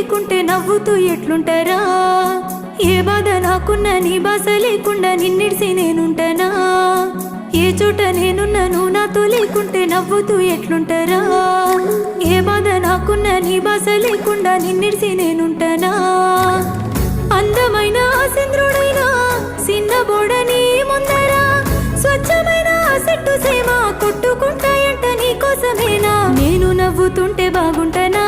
లేకుంటే నవ్వుతూ ఎట్లుంటారా? ఏ బాధ నాకున్నా నీ బాస లేకుండా నిన్నిడిసి నేనుంటానా? ఏ చోట నేనున్నా నువ్వు నాతో లేకుంటే నవ్వుతూ ఎట్లుంటారా? ఏ బాధ నాకున్నా నీ బాస లేకుండా నిన్నిడిసి నేనుంటానా? అందమైన చంద్రుడైనా చిన్న బోడని ముందరా స్వచ్ఛమైన చెట్టు సేమ కొట్టుకుంటాయంట నీ కోసమేనా? నేను నవ్వుతుంటే బాగుంటానా?